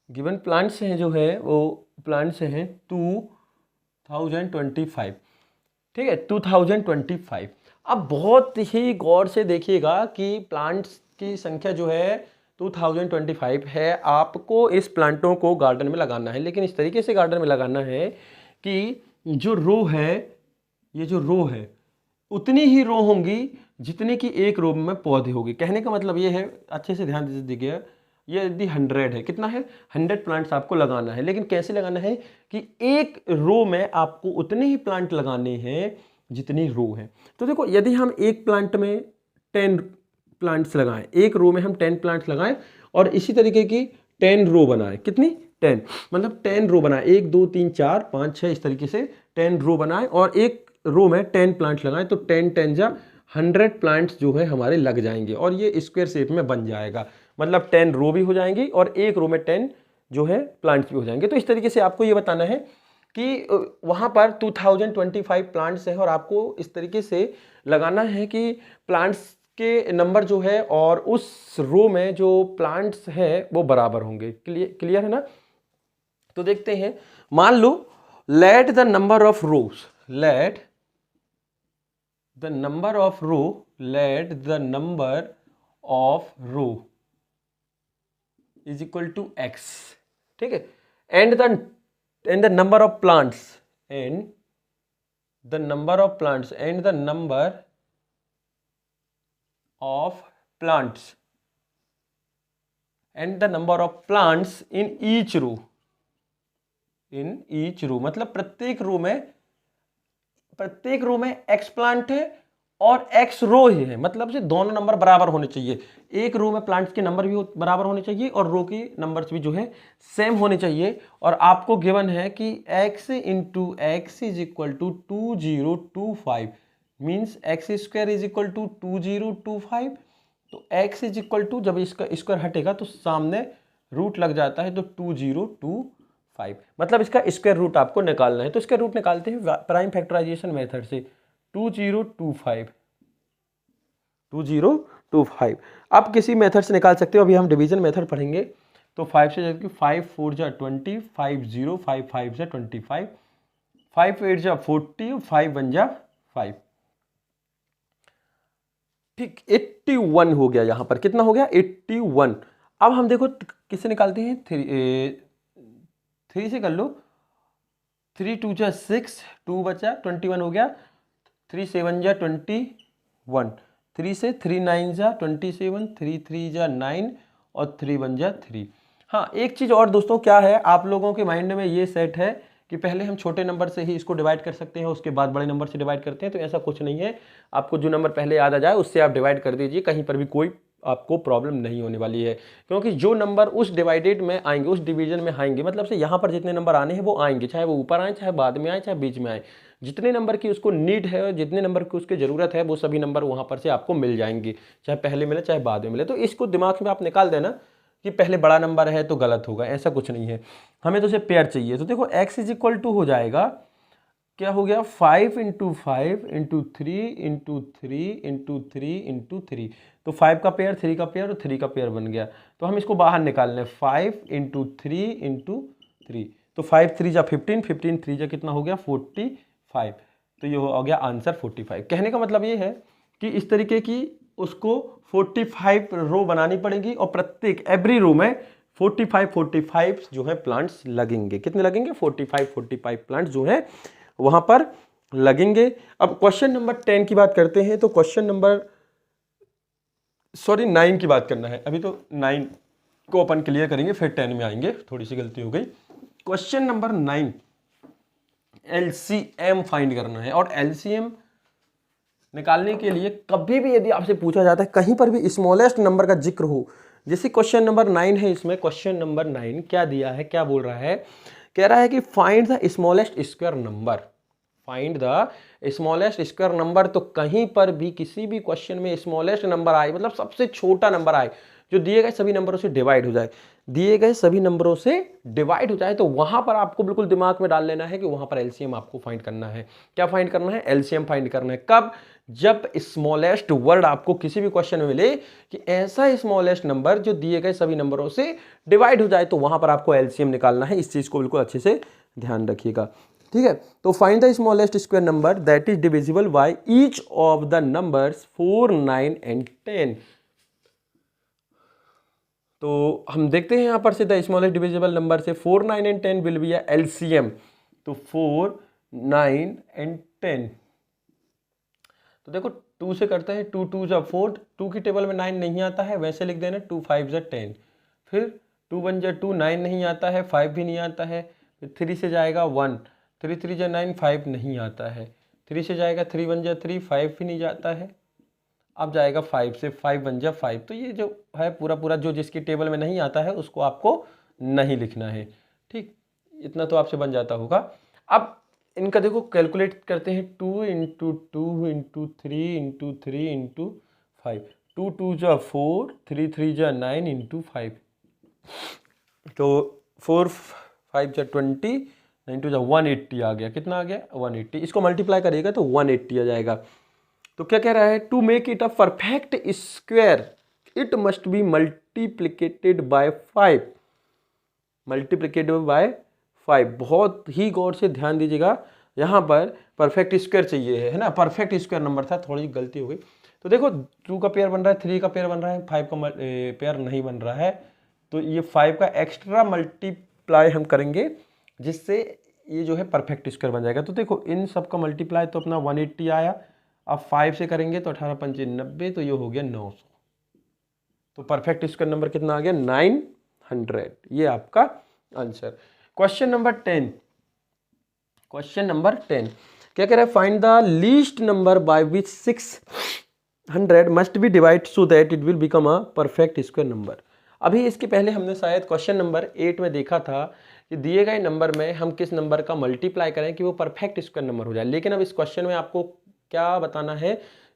गिवन प्लांट्स हैं जो है वो प्लांट्स हैं 2025, ठीक है 2025। अब बहुत ही गौर से देखिएगा कि प्लांट्स की संख्या जो है 2025 है, आपको इस प्लांटों को गार्डन में लगाना है, लेकिन इस तरीके से गार्डन में लगाना है कि जो रो है, ये जो रो है उतनी ही रो होंगी जितने की एक रो में पौधे होंगे। कहने का मतलब ये है, अच्छे से ध्यान दीजिएगा, ये यदि 100 है, कितना है 100 प्लांट्स आपको लगाना है, लेकिन कैसे लगाना है कि एक रो में आपको उतने ही प्लांट लगाने हैं जितनी रो है। तो देखो यदि हम एक प्लांट में 10 प्लांट्स लगाएं, एक रो में हम 10 प्लांट्स लगाएं और इसी तरीके की 10 रो बनाएं, कितनी 10 मतलब 10 रो बनाएं, 1 2 3 4 5 6 इस तरीके से 10 रो बनाएं और एक रो में 10 प्लांट्स लगाएं, तो 10 10 जा 100 प्लांट्स जो है हमारे लग जाएंगे और ये स्क्वायर शेप में बन जाएगा। मतलब 10 रो भी हो जाएंगी और एक रो में 10 जो है प्लांट्स भी हो जाएंगे। तो इस तरीके से आपको ये बताना है कि वहाँ पर 2025 प्लांट्स हैं और आपको इस तरीके से लगाना है कि प्लांट्स के नंबर जो है और उस रो में जो प्लांट्स हैं वो बराबर होंगे। क्लियर है ना। तो देखते हैं, मान लो let the number of rows, let the number of row, let the number of row is equal to X, ठीक है, and the number of plants, and the number of plants, and the number of plants and the number of plants in each row, in each row मतलब प्रत्येक रो में x plant है और x रो ही है, मतलब से दोनों नंबर बराबर होने चाहिए। एक रो में प्लांट्स के नंबर भी बराबर होने चाहिए और रो की नंबर्स भी जो है सेम होने चाहिए। और आपको गिवन है कि x into x is equal to 2025 means x square is equal to 2025। तो x इज इक्वल टू, जब इसका स्क्वायर हटेगा तो सामने रूट लग जाता है, तो 2025 मतलब इसका स्क्वायर रूट आपको निकालना है। तो इसका रूट निकालते हैं प्राइम फैक्टराइजेशन मेथड से, 2025। आप किसी मेथड से निकाल सकते हो, अभी हम डिवीजन मेथड पढ़ेंगे। तो 5 से जबकि 5 4 जा 20, 5 0 5 5 जा 25, 5 8 जा 40, 5 1 जा 5, ठीक 81 हो गया। यहां पर कितना हो गया 81। अब हम देखो किससे निकालते हैं, 3 से कर लो, 3 2 जा 6, 2 बचा 21 हो गया, 3 7 जा 21, 3 से 3 9 जा 27, 3 3 जा 9 और 3 1 जा 3। हाँ एक चीज़ और दोस्तों, क्या है आप लोगों के माइंड में ये सेट है कि पहले हम छोटे नंबर से ही इसको डिवाइड कर सकते हैं, उसके बाद बड़े नंबर से डिवाइड करते हैं। तो ऐसा कुछ नहीं है, आपको जो नंबर पहले याद आ जाए उससे आप डिवाइड कर दीजिए, कहीं पर भी कोई आपको प्रॉब्लम नहीं होने वाली है। क्योंकि जो नंबर उस डिवाइडेड में आएंगे, उस डिवीजन में आएंगे, मतलब से यहाँ पर जितने नंबर आने हैं वो आएंगे, चाहे वो ऊपर आए, चाहे बाद में आए, चाहे बीच में आए। जितने नंबर की उसको नीड है और जितने नंबर की उसकी ज़रूरत है वो सभी नंबर वहाँ पर से आपको मिल जाएंगे, चाहे पहले मिले चाहे बाद में मिले। तो इसको दिमाग में आप निकाल देना कि पहले बड़ा नंबर है तो गलत होगा, ऐसा कुछ नहीं है। हमें तो उसे पेयर चाहिए। तो देखो x इज इक्वल टू हो जाएगा, क्या हो गया 5 into 5 into 3 into 3 into 3 into 3। तो 5 का पेयर, 3 का पेयर और 3 का पेयर बन गया। तो हम इसको बाहर निकाल लें, 5 इंटू 3 इंटू 3। तो 5 3 जा 15, 15 3 जा कितना हो गया 45। तो ये हो गया आंसर 45। कहने का मतलब ये है कि इस तरीके की उसको 45 रो बनानी पड़ेगी और प्रत्येक एवरी रो में 45 जो है प्लांट्स लगेंगे। कितने लगेंगे 45 प्लांट्स जो है वहां पर लगेंगे। अब क्वेश्चन नंबर 10 की बात करते हैं। तो क्वेश्चन नंबर 9 की बात करना है, अभी तो 9 को अपन क्लियर करेंगे फिर 10 में आएंगे, थोड़ी सी गलती हो गई। क्वेश्चन नंबर 9 एलसीएम फाइंड करना है। और एलसीएम निकालने के लिए कभी भी यदि आपसे पूछा जाता है, कहीं पर भी स्मॉलेस्ट नंबर का जिक्र हो, जैसे क्वेश्चन नंबर 9 है, इसमें क्वेश्चन नंबर 9 क्या दिया है, क्या बोल रहा है, कह रहा है कि find the smallest square number, find the smallest square number. तो कहीं पर भी किसी भी क्वेश्चन में स्मॉलेस्ट नंबर आए, मतलब सबसे छोटा नंबर आए जो दिए गए सभी नंबरों से डिवाइड हो जाए, दिए गए सभी नंबरों से डिवाइड हो जाए, तो वहां पर आपको बिल्कुल दिमाग में डाल लेना है कि वहां पर एलसीएम आपको फाइंड करना है। क्या फाइंड करना है, एलसीएम फाइंड करना है। कब, जब स्मॉलेस्ट वर्ड आपको किसी भी क्वेश्चन में मिले कि ऐसा स्मॉलेस्ट नंबर जो दिए गए सभी नंबरों से डिवाइड हो जाए, तो वहां पर आपको एलसीएम निकालना है। इस चीज को बिल्कुल अच्छे से ध्यान रखिएगा, ठीक है। तो find the smallest square number that is divisible by each of the numbers 4 9 and 10। तो हम देखते हैं यहां पर से द स्मॉलेस्ट डिविजिबल नंबर से 4 9 एंड 10 विल बी एलसीएम। तो 4 9 एंड 10, तो देखो 2 से करते हैं, 2 2 जा 4, 2 की टेबल में 9 नहीं आता है, वैसे लिख देना 2 5 जा 10। फिर 2 1 जा 2, 9 नहीं आता है, 5 भी नहीं आता है। फिर 3 से जाएगा 1, 3 3 जा 9, 5 नहीं आता है। 3 से जाएगा 3 1 जा 3, 5 भी नहीं जाता है। अब जाएगा 5 से, 5 1 जा 5। तो ये जो है पूरा जो जिसकी टेबल में नहीं आता है उसको आपको नहीं लिखना है, ठीक। इतना तो आपसे बन जाता होगा। अब इनका देखो कैलकुलेट करते हैं, 2 इंटू 2 इंटू 3 इंटू 3 इंटू 5, 2 2 जा 4, 3 3 जा 9 इंटू 5। तो 4 5 जा 20, 9 2 जा 180 आ गया। कितना आ गया 180। इसको मल्टीप्लाई करिएगा तो 180 आ जाएगा। तो क्या कह रहा है, to make it a perfect square it must be multiplicated by 5, multiplicated by 5। बहुत ही गौर से ध्यान दीजिएगा, यहाँ पर परफेक्ट स्क्वायर चाहिए है ना, परफेक्ट स्क्वायर नंबर था, थोड़ी गलती हो गई। तो देखो 2 का पेयर बन रहा है, 3 का पेयर बन रहा है, 5 का पेयर नहीं बन रहा है। तो ये 5 का एक्स्ट्रा मल्टीप्लाई हम करेंगे जिससे ये जो है परफेक्ट स्क्वायर बन जाएगा। तो देखो इन सब का मल्टीप्लाई तो अपना 180 आया। अब 5 से करेंगे तो 18 पंचे 90, तो ये हो गया 900। तो परफेक्ट स्क्वायर नंबर कितना आ गया 900, ये आपका answer. Question number 10, question number 10 क्या कह रहा है, find the least number by which 600 must be divide so that it will become a perfect square number. अभी इसके पहले हमने शायद क्वेश्चन नंबर 8 में देखा था कि दिए गए नंबर में हम किस नंबर का मल्टीप्लाई करें कि वो परफेक्ट स्क्वायर नंबर हो जाए, लेकिन अब इस क्वेश्चन में आपको क्या बताना है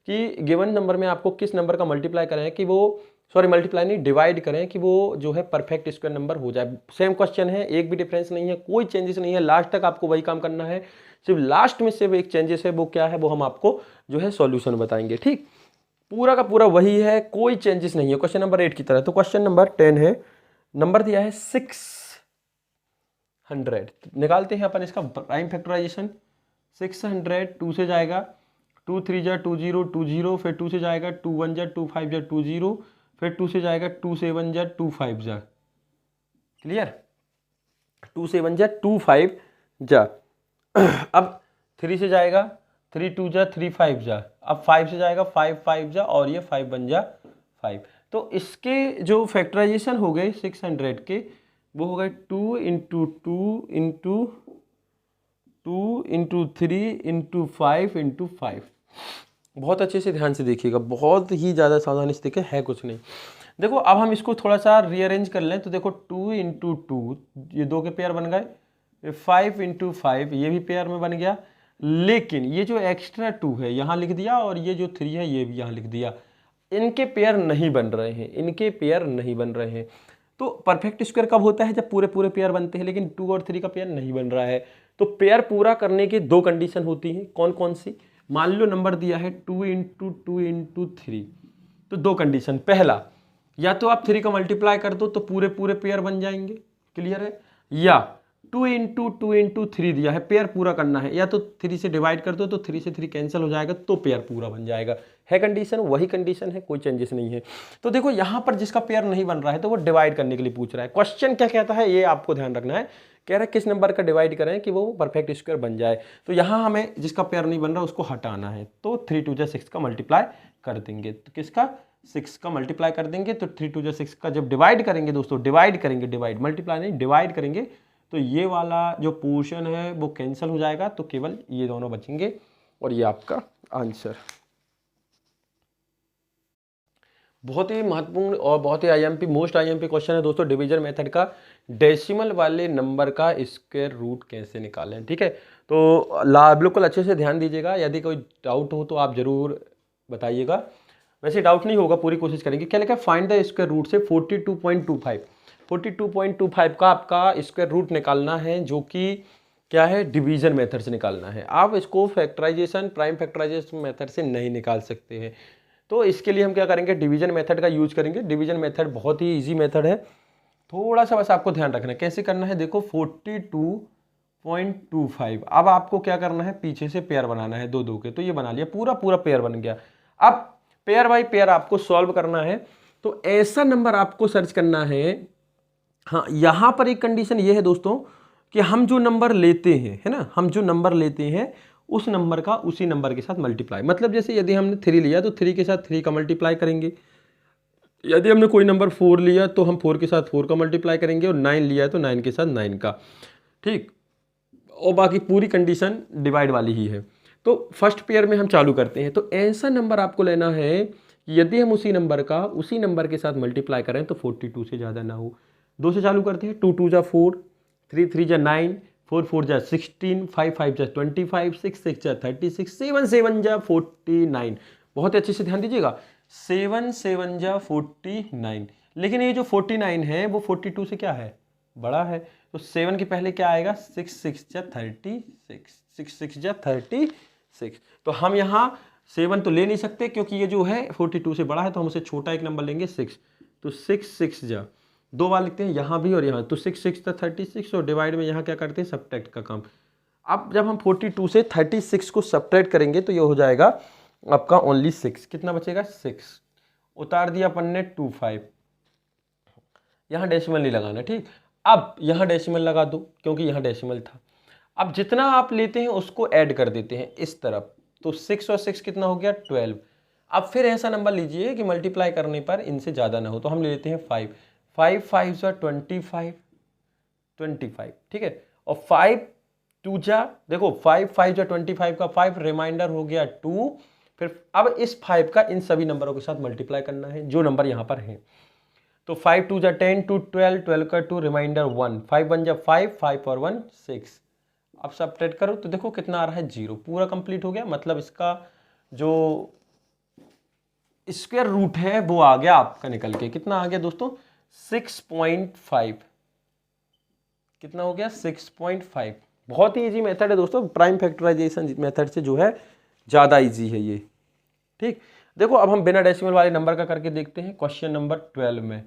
कि गिवन नंबर में आपको किस नंबर का मल्टीप्लाई करें कि वो, सॉरी मल्टीप्लाई नहीं, डिवाइड करें कि वो जो है परफेक्ट स्क्वायर नंबर हो जाए। सेम क्वेश्चन है, एक भी डिफरेंस नहीं है, कोई चेंजेस नहीं है, लास्ट तक आपको वही काम करना है, सिर्फ लास्ट में सिर्फ एक चेंजेस है, वो क्या है वो हम आपको जो है सॉल्यूशन बताएंगे। ठीक, पूरा का पूरा वही है, कोई चेंजेस नहीं है क्वेश्चन नंबर 8 की तरह। तो क्वेश्चन नंबर 10 है, नंबर दिया है 600, निकालते हैं अपन इसका प्राइम फैक्टराइजेशन। 600 2 से जाएगा, 2 3 जा 2 0 2 0, फिर 2 से जाएगा 2 1 जा 2 5 जा 2 0, फिर 2 से जाएगा 2 7 जा 2 5 जा, क्लियर, 2 7 जा 2 5 जा। अब 3 से जाएगा 3 2 जा 3 5 जा, अब 5 से जाएगा 5 5 जा, और ये 5 1 जा 5। तो इसके जो फैक्टराइजेशन हो गए 600 के, वो हो गए 2 into 2 into 2 into 3 into 5 into 5। बहुत अच्छे से ध्यान से देखिएगा, बहुत ही ज़्यादा सावधानी से देखें, है कुछ नहीं। देखो अब हम इसको थोड़ा सा रीअरेंज कर लें तो देखो 2 इंटू 2, ये 2 के पेयर बन गए, 5 इंटू 5 ये भी पेयर में बन गया, लेकिन ये जो एक्स्ट्रा 2 है यहाँ लिख दिया, और ये जो 3 है ये भी यहाँ लिख दिया, इनके पेयर नहीं बन रहे हैं, इनके पेयर नहीं बन रहे हैं। तो परफेक्ट स्क्वायर कब होता है, जब पूरे पूरे पेयर बनते हैं, लेकिन 2 और 3 का पेयर नहीं बन रहा है। तो पेयर पूरा करने की 2 कंडीशन होती हैं, कौन कौन सी, मान लो नंबर दिया है 2 इंटू 2 इंटू 3, तो 2 कंडीशन, पहला या तो आप 3 का मल्टीप्लाई कर दो तो पूरे पूरे पेयर बन जाएंगे, क्लियर है, या 2 इंटू 2 इंटू 3 दिया है, पेयर पूरा करना है, या तो 3 से डिवाइड कर दो तो 3 से 3 कैंसिल हो जाएगा तो पेयर पूरा बन जाएगा। है कंडीशन, वही कंडीशन है, कोई चेंजेस नहीं है। तो देखो यहाँ पर जिसका पेयर नहीं बन रहा है तो वो डिवाइड करने के लिए पूछ रहा है। क्वेश्चन क्या कहता है ये आपको ध्यान रखना है, कह रहा है किस नंबर का डिवाइड करें कि वो परफेक्ट स्क्वायर बन जाए। तो यहाँ हमें जिसका पेयर नहीं बन रहा उसको हटाना है, तो 3 2 जा 6 का मल्टीप्लाई कर देंगे, तो किसका 6 का मल्टीप्लाई कर देंगे, तो 3 2 जा 6 का जब डिवाइड करेंगे दोस्तों, डिवाइड करेंगे, डिवाइड मल्टीप्लाई नहीं, डिवाइड करेंगे, तो ये वाला जो पोर्शन है वो कैंसिल हो जाएगा, तो केवल ये दोनों बचेंगे, और ये आपका आंसर। बहुत ही महत्वपूर्ण और बहुत ही आईएमपी, मोस्ट आईएमपी क्वेश्चन है दोस्तों, डिवीजन मेथड का, डेसिमल वाले नंबर का स्क्वायर रूट कैसे निकालें। ठीक है, तो बिल्कुल अच्छे से ध्यान दीजिएगा, यदि कोई डाउट हो तो आप जरूर बताइएगा, वैसे डाउट नहीं होगा, पूरी कोशिश करेंगे। क्या लिखा है, फाइंड द स्क्वायर रूट से 42.25, 42.25 का आपका स्क्वायर रूट निकालना है, जो कि क्या है, डिवीजन मेथड से निकालना है। आप इसको फैक्टराइजेशन, प्राइम फैक्टराइजेशन मेथड से नहीं निकाल सकते हैं, तो इसके लिए हम क्या करेंगे, डिवीजन मेथड का यूज करेंगे। डिवीजन मेथड बहुत ही इजी मेथड है, थोड़ा सा बस आपको ध्यान रखना है कैसे करना है। देखो 42.25, अब आपको क्या करना है, पीछे से पेयर बनाना है 2 2 के, तो ये बना लिया, पूरा पूरा पेयर बन गया। अब पेयर बाय पेयर आपको सॉल्व करना है, तो ऐसा नंबर आपको सर्च करना है। हाँ, यहाँ पर एक कंडीशन ये है दोस्तों कि हम जो नंबर लेते हैं, है ना, हम जो नंबर लेते हैं उस नंबर का उसी नंबर के साथ मल्टीप्लाई, मतलब जैसे यदि हमने 3 लिया तो 3 के साथ 3 का मल्टीप्लाई करेंगे, यदि हमने कोई नंबर 4 लिया तो हम 4 के साथ 4 का मल्टीप्लाई करेंगे, और 9 लिया है तो 9 के साथ 9 का, ठीक, और बाकी पूरी कंडीशन डिवाइड वाली ही है। तो फर्स्ट पेयर में हम चालू करते हैं, तो ऐसा नंबर आपको लेना है कि यदि हम उसी नंबर का उसी नंबर के साथ मल्टीप्लाई करें तो 42 से ज़्यादा ना हो। 2 से चालू करते हैं, 2 2 जा 4, 3 3 जा 9, 4 4 जा 16, 5 5 जा 25, 6 6 जा 36, 7 7 जा 49। बहुत अच्छे से ध्यान दीजिएगा, 7 7 जा 49, लेकिन ये जो 49 है वो 42 से क्या है, बड़ा है, तो 7 के पहले क्या आएगा, 6 6 जा 36, 6 6 जा 36। तो हम यहाँ 7 तो ले नहीं सकते क्योंकि ये जो है 42 से बड़ा है, तो हम उसे छोटा एक नंबर लेंगे 6, तो 6 6 जा 2 बार लिखते हैं यहाँ भी और यहाँ, तो 6 6 था 36, और डिवाइड में यहाँ क्या करते हैं, सब्ट्रैक्ट का काम। अब जब हम 42 से 36 को सब्ट्रैक्ट करेंगे तो ये हो जाएगा आपका ओनली 6, कितना बचेगा 6, उतार दिया अपन ने 25, यहाँ डेसिमल नहीं लगाना, ठीक। अब यहाँ डेसिमल लगा दो क्योंकि यहाँ डेसिमल था। अब जितना आप लेते हैं उसको ऐड कर देते हैं इस तरफ, तो 6 और 6 कितना हो गया 12। अब फिर ऐसा नंबर लीजिए कि मल्टीप्लाई करने पर इनसे ज़्यादा ना हो, तो हम ले लेते हैं 5, 5 5 जा 25, 25, ठीक है। और 5 2 जा, देखो 5 5 जा 25 का 5 रिमाइंडर हो गया 2। फिर अब इस 5 का इन सभी नंबरों के साथ मल्टीप्लाई करना है जो नंबर यहाँ पर हैं। तो 5 2 जा 10, 2 12, 12 का 2 रिमाइंडर 1, 5 1 जा 5, 5 और 1 6। अब सब्ट्रैक्ट करो तो देखो कितना आ रहा है 0, पूरा कंप्लीट हो गया। मतलब इसका जो स्क्वायर रूट है वो आ गया आपका निकल के, कितना आ गया दोस्तों 6.5। कितना हो गया 6.5। बहुत ही इजी मेथड है दोस्तों, प्राइम फैक्टराइजेशन मेथड से जो है ज़्यादा इजी है ये, ठीक। देखो अब हम बिना डेसिमल वाले नंबर का करके देखते हैं क्वेश्चन नंबर 12 में।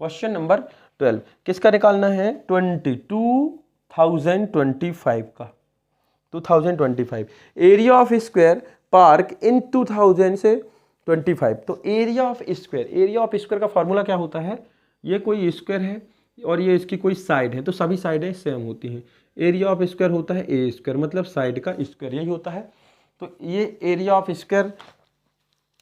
क्वेश्चन नंबर 12 किसका निकालना है 2025 का, 2025। एरिया ऑफ स्क्वायर पार्क इन 2000 से 25। तो एरिया ऑफ स्क्वायर का फॉर्मूला क्या होता है, ये कोई स्क्वायर है और ये इसकी कोई साइड है, तो सभी साइडें सेम होती हैं। एरिया ऑफ स्क्वायर होता है ए स्क्वायर, मतलब साइड का स्क्वायर, यही होता है। तो ये एरिया ऑफ स्क्वायर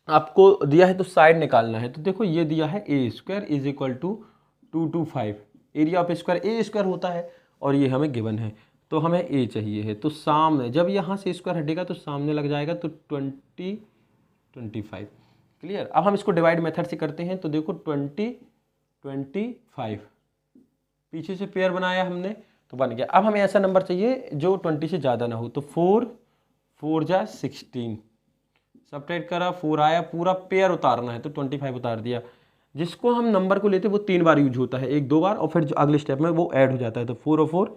आपको दिया है तो साइड निकालना है। तो देखो ये दिया है A square is equal to 225। Area of square A square होता है और ये हमें गिवन है, तो हमें ए चाहिए है। तो सामने जब यहाँ से स्क्वायर हटेगा तो सामने लग जाएगा, तो 25। क्लियर। अब हम इसको डिवाइड मेथड से करते हैं। तो देखो 25, पीछे से पेयर बनाया हमने तो बन गया। अब हमें ऐसा नंबर चाहिए जो 20 से ज़्यादा ना हो। तो 4 4 जा 16, सब्ट्रैक्ट करा 4 आया, पूरा पेयर उतारना है तो 25 उतार दिया। जिसको हम नंबर को लेते हैं वो 3 बार यूज होता है, 1 2 बार, और फिर जो अगले स्टेप में वो ऐड हो जाता है। तो 4 और 4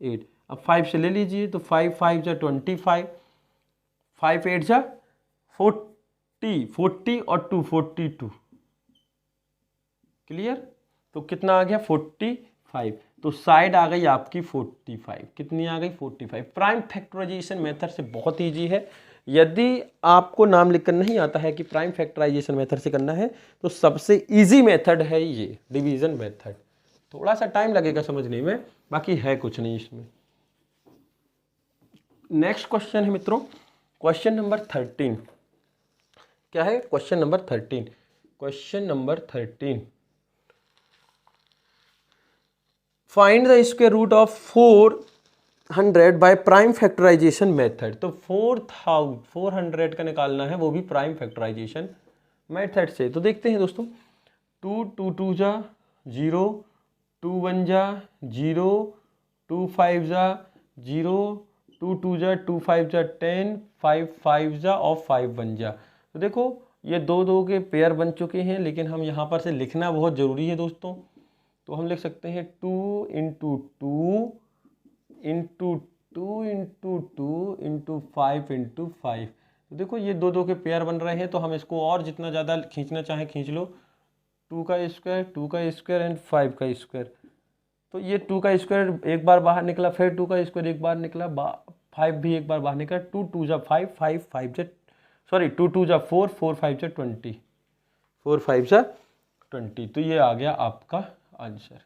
8। अब 5 से ले लीजिए, तो 5 5 जा 25, 5 8 जा 40 और 2 42। क्लियर। तो कितना आ गया 45। तो साइड आ गई आपकी 45। कितनी आ गई 45। प्राइम फैक्टराइजेशन मेथड से बहुत ईजी है। यदि आपको नाम लिखकर नहीं आता है कि प्राइम फैक्टराइजेशन मेथड से करना है, तो सबसे इजी मेथड है ये डिवीजन मेथड। थोड़ा सा टाइम लगेगा समझने में, बाकी है कुछ नहीं इसमें। नेक्स्ट क्वेश्चन है मित्रों, क्वेश्चन नंबर 13। क्या है question number 13? Question number 13, find the square root of 400 by prime factorization method. तो 400 का निकालना है, वो भी प्राइम फैक्टराइजेशन मेथड से। तो देखते हैं दोस्तों, 2 2 2 जा 0, 2 1 जा 0, 2 5 जा 0, 2 2 जा 2 5 जा 10, 5 5 जा और 5 1 जा। तो देखो ये 2 2 के पेयर बन चुके हैं, लेकिन हम यहाँ पर से लिखना बहुत ज़रूरी है दोस्तों। तो हम लिख सकते हैं 2 into 2 into 2 into 2 into 5 into 5। तो देखो ये 2 2 के पेयर बन रहे हैं, तो हम इसको और जितना ज़्यादा खींचना चाहें खींच लो। 2 का स्क्वायर एंड 5 का स्क्वायर। तो ये 2 का स्क्वायर एक बार बाहर निकला, फिर 2 का स्क्वायर एक बार निकला, 5 भी एक बार बाहर निकला। 2 2 जा 5, 5 5 जा 2 2 जा 4, 4 5 जा 20, 4 5 जा 20। तो ये आ गया आपका आंसर,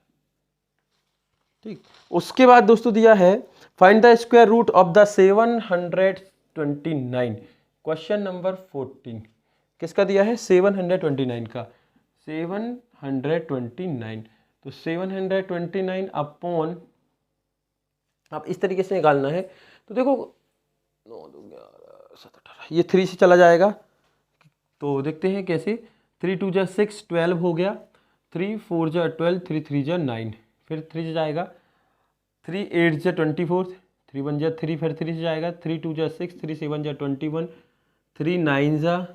ठीक। उसके बाद दोस्तों दिया है find the square root of the 729। Question number 14 किसका दिया है 729 का, 729। तो 729 अपॉन, आप इस तरीके से निकालना है। तो देखो 9 2 11 7 18, ये 3 से चला जाएगा, तो देखते हैं कैसे। 3 2 जा 6, 12 हो गया। 3 4 जा 12, 3 3 जा 9, फिर 3 से जाएगा। 3 8 जा 24, 3 1 जा 3, फिर 3 से जाएगा। 3 2 जा 6, 3 7 जा 21, 3 9 जा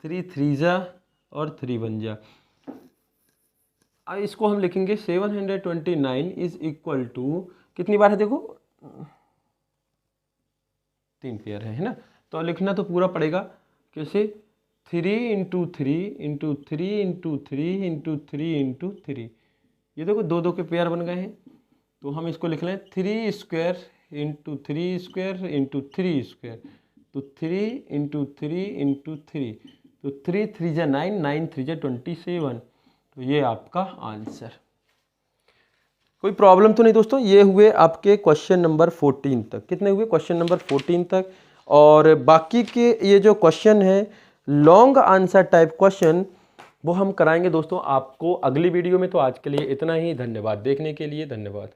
3 3 जा और 3 1 जा। अब इसको हम लिखेंगे 729 इज इक्वल टू, कितनी बार है देखो 3 पेयर है ना। तो लिखना तो पूरा पड़ेगा कैसे, 3 into 3 into 3 into 3 into 3 into 3। ये देखो 2 2 के पेयर बन गए हैं, तो हम इसको लिख लें 3 square into 3 square into 3 square. तो 3 इंटू 3 इंटू 3, तो 3 3 जा 9, 9 3 जा 27। तो ये आपका आंसर। कोई प्रॉब्लम तो नहीं दोस्तों। ये हुए आपके क्वेश्चन नंबर 14 तक। कितने हुए क्वेश्चन नंबर 14 तक। और बाकी के ये जो क्वेश्चन है लॉन्ग आंसर टाइप क्वेश्चन वो हम कराएंगे दोस्तों आपको अगली वीडियो में। तो आज के लिए इतना ही, धन्यवाद देखने के लिए, धन्यवाद।